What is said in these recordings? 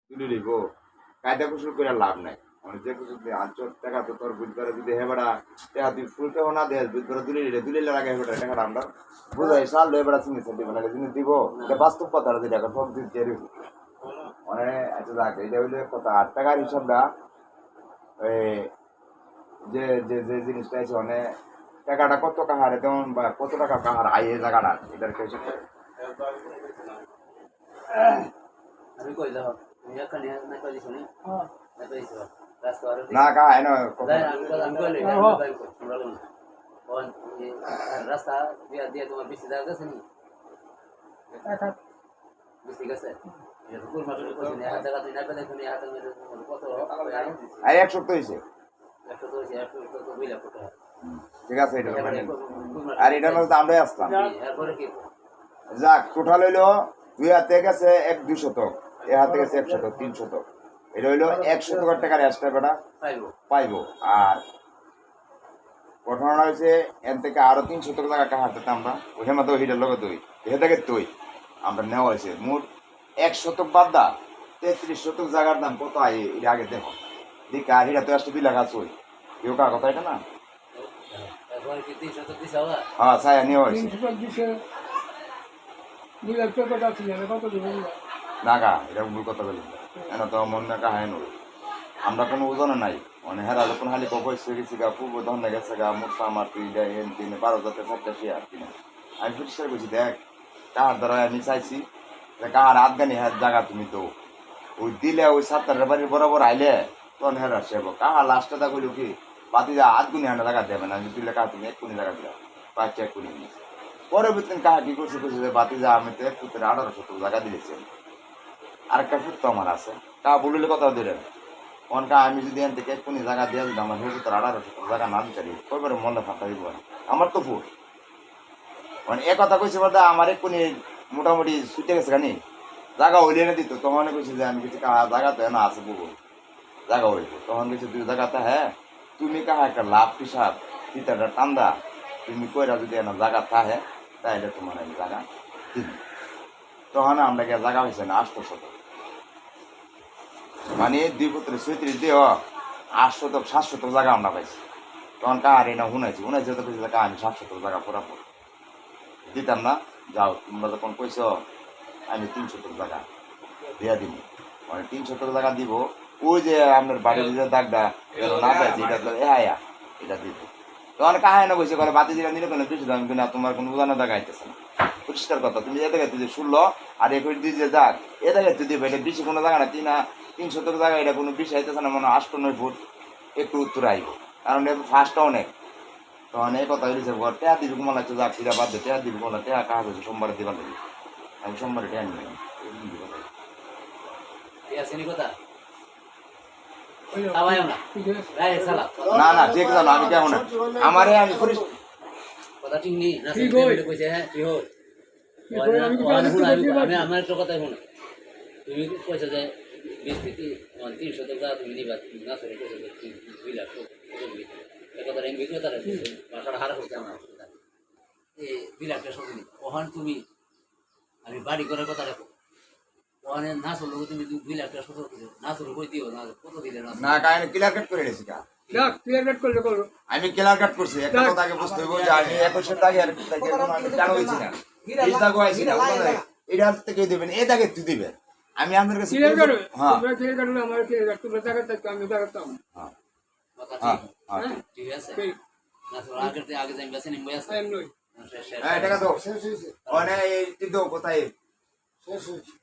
তুলে নিব কায়দা কুশল করে লাভ নাই মানে যে কিছু আঞ্চল টাকা তো তোর বুঝ করে যদি হেবেড়া টাকা তুই ফুলতে না দেয় বুঝ করে তুলে আগে হেবেড়া টাকাটা আমরা বুঝাই সাল হেবেড়া চিনি দিব না জিনিস দিব এটা বাস্তব কথা যদি টাকা সব দিন চেরি মানে আচ্ছা যাক এটা হইলে কথা 8 টাকার হিসাবটা যে যে যে জিনিসটা আছে মানে টাকাটা কত কাহারে যেমন বা কত টাকা কাহার আয় এই জায়গাটা এটার কে হিসাব করে আমি কই দাও তুমি এখানে না কই শুনি না কই শুনি রাস্তা আর না কাহায় না আমি কইলে তোমরা লোন কোন রাস্তা দিয়া তোমার বেশি জায়গা আছে নি বেশি গেছে এরকম মাত্র কই না হাতে কাছে না পেলে তুমি হাতে কত আর 1 সপ্তাহ হইছে 100 তো বিলা কত ঠিক আছে এটা আর এটা মধ্যে আমরাই আসলাম এরপরে কি যাক টোটাল হইলো 2 হাতে গেছে 1-2 শতক এ হাতে গেছে 1 শতক 3 শতক এটা হইলো 1 শতকের টাকার এক্সট্রা বেটা পাইবো আর ঘটনা হয়েছে এর থেকে আরো 3 শতক টাকা কাহার দিতে আমরা ওখানে মতো হিটার লগে তুই এ থেকে তুই আমরা নেওয়া হয়েছে মোট 1 শতক বাদ দা 33 শতক জায়গার দাম কত আয় এটা আগে দেখো দেখ আর হিটা তো আসতে 2 লাখ আছে ওই কেউ কার কথা এটা না হ্যাঁ ছায়া নেওয়া হয়েছে নাগা এটা ভুল কথা বলি এনে তো মন না কাহায় নই আমরা কোনো ওজনে নাই মানে হেরা যখন খালি কপয়সে গেছি গা পূর্ব ধন গেছে গা মোটা আমার তুই দেয় হেন তিনে 12,000 চারটা শেয়ার কিনা আমি পরিষ্কার করছি দেখ কাহার দ্বারা আমি চাইছি কাহার আফগানি হাত জায়গা তুমি তো ওই দিলে ওই 7টার বাড়ির বরাবর আইলে তখন হেরা সেব কাহা লাস্টটা দা কইল কি বাতি যা 8 গুণি হানা জায়গা দেবে না আমি দিলে কাহা তুমি 1 কোটি জায়গা দিলাম 5 কোটি নিয়েছি পরবর্তী কাহা কি করছে যে বাতি যা আমি তো 1 ফুটের 1800 জায়গা দিয়েছি আরেকটা ফুট তো আমার আছে তা বলিলে কথা দিলেন অনকা আমি যদি এন থেকে 1 কোটি জায়গা দিয়ে দিলাম আমার ফুটের 1800 জায়গা না দিতে কইবারে মনে ফাঁকা দিব আমার তো ফুট মানে এ কথা কইছে বলতে আমার 1 কোটি মোটামুটি ছুটে গেছে কানি জায়গা হইলে না দিত তখন কইছে যে আমি কিছু জায়গা তো না আছে বুবু জায়গা হইল তখন কিছু 2 জায়গাতে হ্যাঁ তুমি কাহা একটা লাভ হিসাব ভিতরটা টান্দা তুমি কইরা যদি না জায়গা থাকে তাহলে তোমার আমি জায়গা দিব তখন আমরা গিয়ে জায়গা হয়েছে না 800 মানে 2 পুত্র 36 দিয়ে 800 700 জায়গা আমরা পাইছি তখন কাহার না শুনাইছি তো কইছে কাহা আমি 700 জায়গা পুরা দিতাম না যাও তোমরা যখন কইছো আমি 300 জায়গা দিয়া দিব মানে 300 জায়গা দিব ওই যে আপনার বাড়ির যে দাগটা না পাইছি এটা এটা দিব তখন কাহায় না কইছে করে বাতি দিলে নিলে কোনো বেশি দাম কিনা তোমার কোনো উদানো দাগা আইতেছে না পরিষ্কার কথা তুমি এ জায়গায় তুই শুনলো আর এ দিয়ে যে যাক এ জায়গায় তুই দিবে এটা বেশি কোনো জায়গা না 300 জায়গা এটা কোনো বেশি আইতেছে না মনে 8-9 ফুট একটু উত্তর আইব কারণ এটা ফার্স্টটা অনেক তখন এই কথা হয়েছে টেয়া দিবি কমা লাগছে যাক ফিরা বাদ দে টেয়া দিবি কমলা টেয়া কাজ হয়েছে সোমবারে দিবার লাগবে আমি সোমবারে টেয়া নিলাম না না ঠিক জানো আমি কেমন আমারে আমি কথা ঠিক নেই কইছে হ্যাঁ ঠিক হয় আমি আমার তো কথাই শুনে তুমি কইছো যে 20 থেকে 300 টাকা তুমি দিবা না সরে কইছো যে 2 লাখ এই কথা রেঞ্জ বিক্রি তার মাথাটা হারা করতে আমার এই 2 লাখ টাকা সব ওখান তুমি আমি বাড়ি করার কথা রাখো ওখানে না চলো তুমি 2 লাখ টাকা সব না চলো কই দিও না কত দিলে না কাহিনী ক্লিয়ার কাট করে দিছি কা ক্লিয়ার কাট করলে করো আমি ক্লিয়ার কাট করছি একটা কথা আগে বুঝতে হইব যে আমি 21 টাকা আর জানো হইছি না এই জায়গা হইছি না এটা থেকে দিবেন এই জায়গা তুই দিবেন আমি আপনার কাছে ক্লিয়ার করো হ্যাঁ ক্লিয়ার করলে আমার ক্লিয়ার কাট করে জায়গা থেকে আমি জায়গাটা হ্যাঁ হ্যাঁ ঠিক আছে না তো আগে যাই বেশি নিম বয়স টাইম নই হ্যাঁ টাকা দাও ওনে এই তো কোথায় শেষ হইছে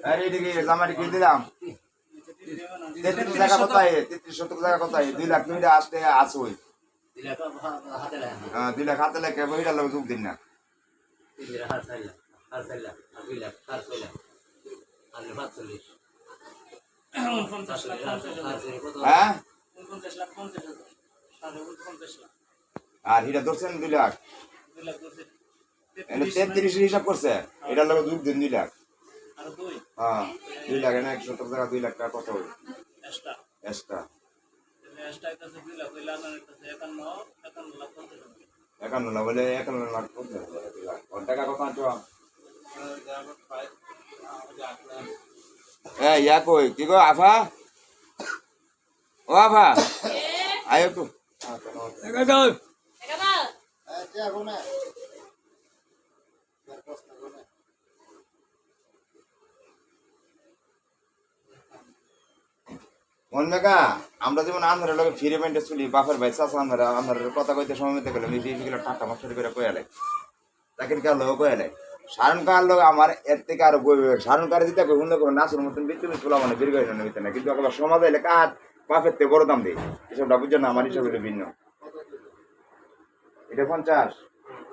আরে এদিকে জামাটি কিনে দিলাম 33 টাকা কোথায় 33 জায়গা কোথায় 2 লাখ তুমি আসতে আসো 2 লাখ হাতে লাগে হ্যাঁ 2 লাখ হাতে লাগে বইটা লোক যোগ দিন না 3 লাখ আর 4 লাখ 2 লাখ আর 6 লাখ আর 45 হ্যাঁ 49 লাখ 50 হাজার 50 লাখ আর এটা ধরছেন 2 লাখ 2 লাখ ধরছে এনে 33 হিসাব করছে এটা লোক যোগ দিন 2 লাখ আর 2 হ্যাঁ 2 লাখ না 170 টাকা 2 লাখ টাকা কত হইল এক্সট্রা এক্সট্রা এক্সট্রা এটা 2 লাখ হইল আর এটা 51 লাখ 50 হাজার 51 না বলে 51 লাখ 50 হাজার টাকা কত আছো ইয়া কই কি গো আফা ও আফা আয় একটু মন মেকা আমরা যেমন আন্ধারের লোক ফিরে পেন্টে চলি বাপের ভাই চাষা আন্ধারের কথা কইতে সময় মতো গেলাম এইগুলো ঠাট্টা মাস্টারি করে কয়ালে তাকে কার লোক কয়ালে সারণ কার লোক আমার এর থেকে আরো বই সারণ কারে দিতে হুন্দ করে নাচের মতন বিচ্ছু খোলা মানে বের করে নিতে না কিন্তু একবার সমাজ এলে কার বাপের থেকে বড় দাম দেয় এসবটা বুঝছো না আমার হিসাব হলো ভিন্ন এটা 50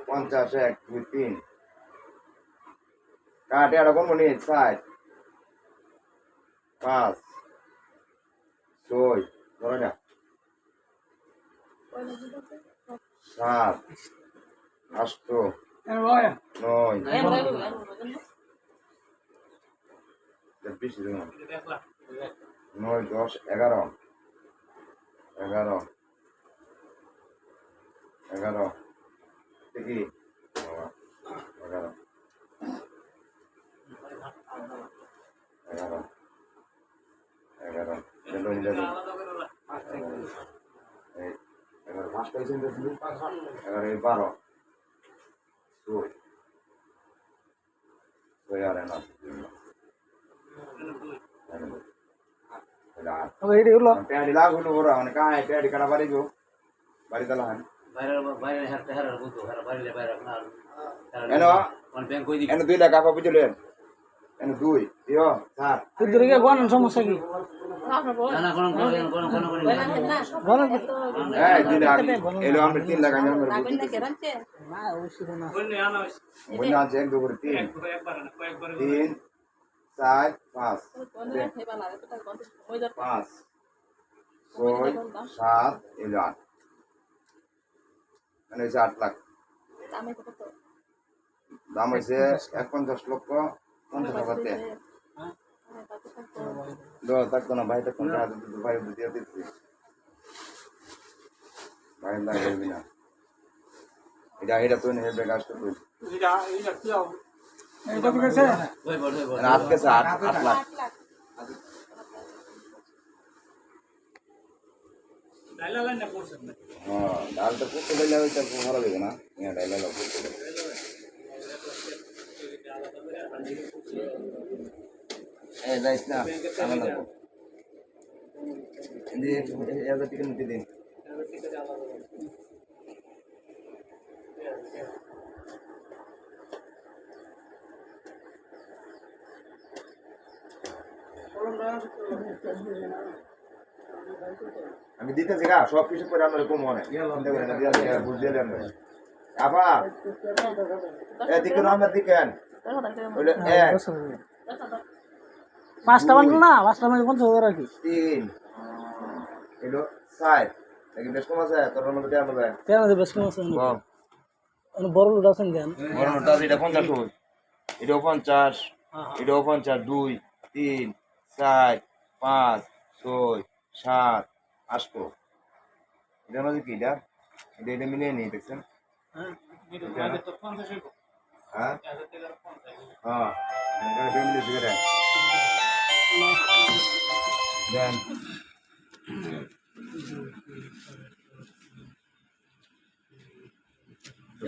50 1 2 3 কাটে আর কোন মনে 4 5 6 ধরো না 7 8 9 বেশি দিন 9 10 11 দেখি 11 পাঁচটা এসে 12 আর না প্যাডি লাগ হলো ওরা মানে কায় প্যাডি কাটা বাড়ি গো বাড়ি তালা হান বাইরে হারতে হারার বলতো বাইরে বাইরে আপনার এনো কোন ব্যাংক কই দিবি এনো 2 লাখ আপা বুঝলেন এনো 2 দিও স্যার তোর কি কোন সমস্যা কি না না কোন এই 2 লাখ এলো আমরা 3 লাখ আমি আমরা না অবশ্যই না বন্যে আনা হইছে বন্যা আছে 1 2 করে 3 একবার না কয়েকবার 3 4 5 5 6 7 এলো 8 মানে 8 লাখ দাম হয়েছে 51 লক্ষ 50 হাজার টাকা থাকতো না ভাই থাকতো না ভাই দিয়ে দিচ্ছি ভাই লাগবে না এটা তো নেই বেগাসটা তুই এটা কি হবে এটা কি আছে আজকে 8 লাখ ডাইলা লাইন না করছেন না হ্যাঁ ডালটা করতে দিলে ওইটা ভালো হবে না হ্যাঁ ডাইলা লাগ করতে এই যাইস না আমি লাগবো দিয়ে এত টিকে নিতে দিন আমি দিতেছি গা সব কিছু করে আমরা কম মনে বুঝতে আবার এদিকে আমরা দিকেন পাঁচটা বানলো না পাঁচটা মানে 50,000 আর কি 3 এলো 4 নাকি বেশ কম আছে তোর মধ্যে দেওয়া হবে কেন যে বেশ কম আছে বড় লোড আছেন কেন বড় নোটা এটা 50 হই এটা 50 এটা 50 2 3 4 5 6 7 8 এটা মধ্যে কি এটা এটা মিলিয়ে নিয়ে দেখছেন হ্যাঁ এটা তো 50 হইব হ্যাঁ এটা তো 50 হ্যাঁ এটা মিলিয়ে দিবেন দেন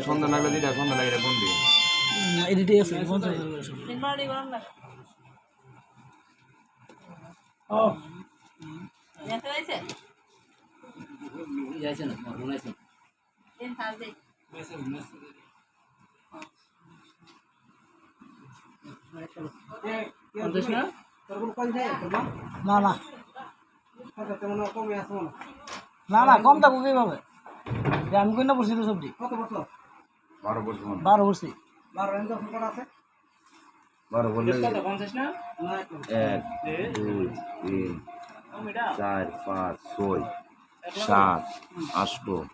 সন্ধ্যা লাগলে দিটা সন্ধ্যা লাগে ফোন দিই এডিটে আছে 50,000 ও যাইছে না মনে আছে না না না না কম থাকবো কিভাবে আমি কই না পড়ছি তো সবজি 12 বছর 12 পড়ছি 12 বললে 50 না 1 2 3 4 5 6 7 8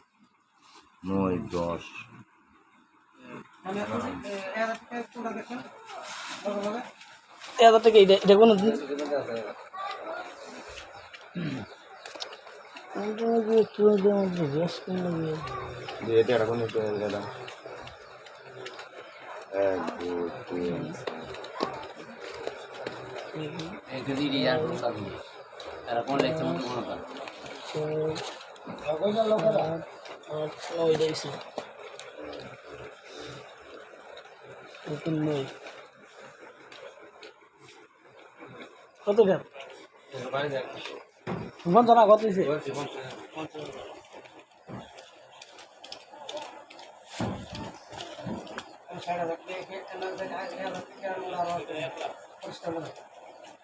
9 10 1000 টাকা এটা কোন এটা এখন দাদা 1 2 3 যদি রিজার থাকি তারা কোন লেখছে মতো মনে পারে কত গ্রাম জানা কত হয়েছে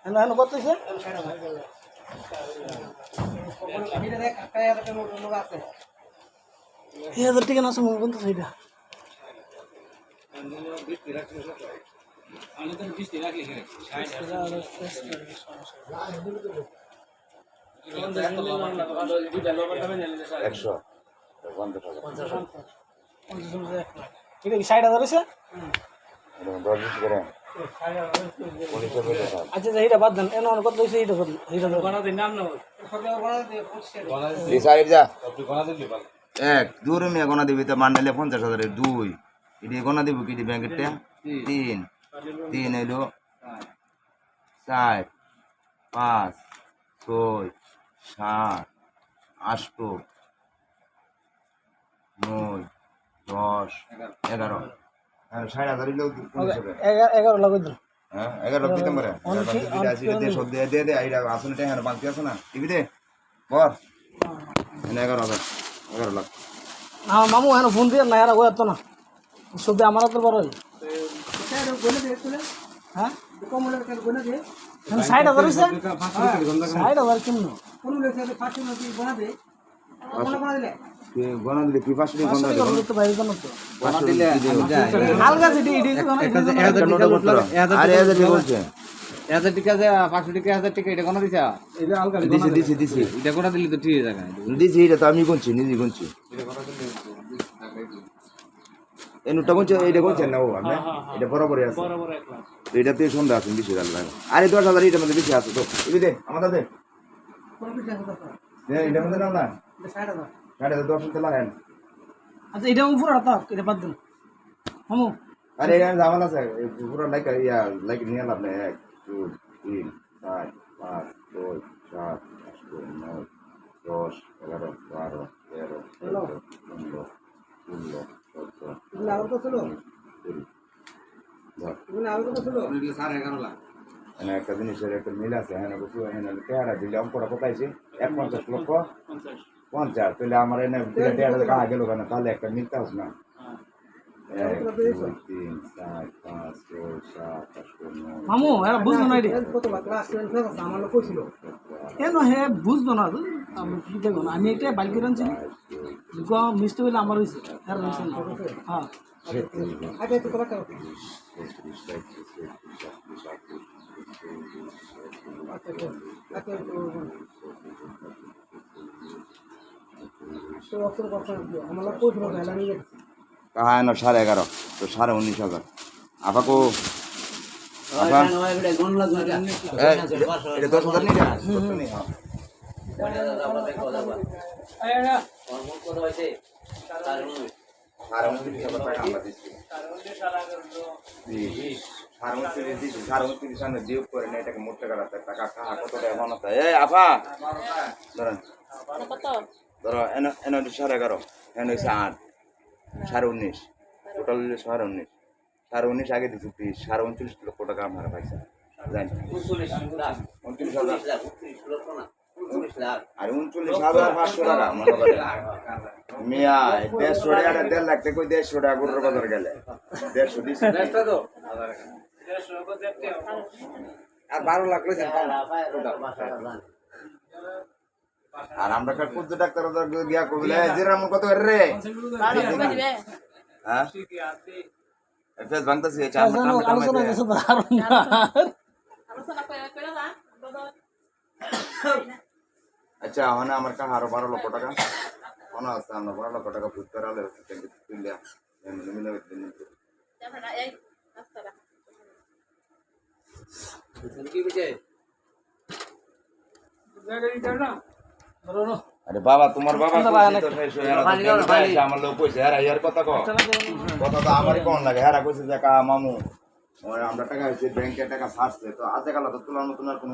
হ্যালো কত হয়েছে 1000 টাকা না সময় বলতো সেটা একশো 50,000 এটা কি 60,000 হয়েছে দশ বিশ করে আচ্ছা এইটা বাদ দেন এনে কত হয়েছে এইটা এক দূরে মেয়ে গোনা দিবি তো মান্ডালে 50,000 দুই এটি গোনা দিব কি ব্যাংকের তিন তিন এলো 4 5 6 7 8 9 10 11 60,000 লোক 11 লাখ দিন হ্যাঁ 11 দিতে পারে দে সব দে দে এইটা আসলে টাকা বাকি আছে না টিভি দে বল 11 লাখ আমার মামু হ্যাঁ ফোন দিয়ে না এরা ওই তো না সব আমার তো বড় হ্যাঁ 60,000 হয়েছে 60,000 কিনো গনা দিলে কি পাঁচশো টাকা গনা দিলে তো বাইরে জানো তো গনা দিলে হালকা সিটি ইডি আরে এদের বলছে 1000 টাকা যে 500 টাকা 1000 টাকা এটা কোন দিছা এটা হালকা দিছি এটা কোন দিলি তো ঠিক জায়গা দিছি এটা তো আমি গুনছি নিজে গুনছি এই নোটটা গুনছে এইটা গুনছেন না ও আপনি এটা বরাবরই আছে তো এটাতে সন্ধ্যা আছে বেশি লাগে আরে 10,000 এটার মধ্যে বেশি আছে তো এই দে আমাদের দে এটার মধ্যে নাও না 60,000 10 টাকা লাগান আচ্ছা এটা উপর রাতা এটা বাদ দেন মামু আরে এখানে জামাল আছে পুরো লাইক নিয়ে লাভ নেই 1 2 3 4 5 6 7 8 9 10 11 12 13 14 15 16 17 আবার কত ছিল সাড়ে 11 লাখ একটা জিনিসের একটা মিল আছে হ্যাঁ কিছু তেহারা দিলে অঙ্কটা কোথায়ছে 51 লক্ষ 50 তাহলে আমার এনে তেহারা কাহা গেল কেন তাহলে একটা মিলতে হবে না 1 2 3 4 5 6 7 8 9 মামু এরা বুঝবো না এটা কেন হে বুঝবো না আমি কি দেখো না আমি এটা বাইক করে আনছি মিষ্টি হইলে আমার হয়েছে আর হয়েছে না হ্যাঁ কাহা এনে 11.5 তো 19,500 আপাকো আপা এটা 10,000 নেই না সাড়ে 29,000 টাকা আমরা দিচ্ছি সাড়ে 29 সামনে বিয়োগ করে না এটাকে মোট টাকা রাখতে টাকা কাহা কত টাকা বানাতে এই আপা ধরেন ধরো এনে 11.5 এনে হয়েছে 8 19.5 টোটাল 19.5 আগে দিচ্ছি 29 লক্ষ টাকা আমরা পাইছি জানি 29,500 টাকা মনে করে মিয়া 150 টাকা 1.5 লাখ থেকে 150 টাকা গরুর বাজার গেলে 150 দিছি আর 12 লাখ লইছেন আর আমরা কুদ্দু ডাক্তার গিয়া কইলে জিরাম কত রে হ্যাঁ এফএস ভাঙতাছি চার আলোচনা কিছু দারুণ না আচ্ছা মানে আমার কাছে আরো 12 লক্ষ টাকা মনে আছে আমরা 12 লক্ষ টাকা ভূত করালে তুললে কি বুঝে আরে বাবা তোমার বাবা আমার লোক কইছে হ্যাঁ ইয়ার কথা কো কথা তো আমারই কোন লাগে হ্যাঁ কইছে যে কা মামু আমরা টাকা হয়েছে ব্যাংকে টাকা ছাড়ছে তো আজে কালা তো তোলার মতন আর কোনো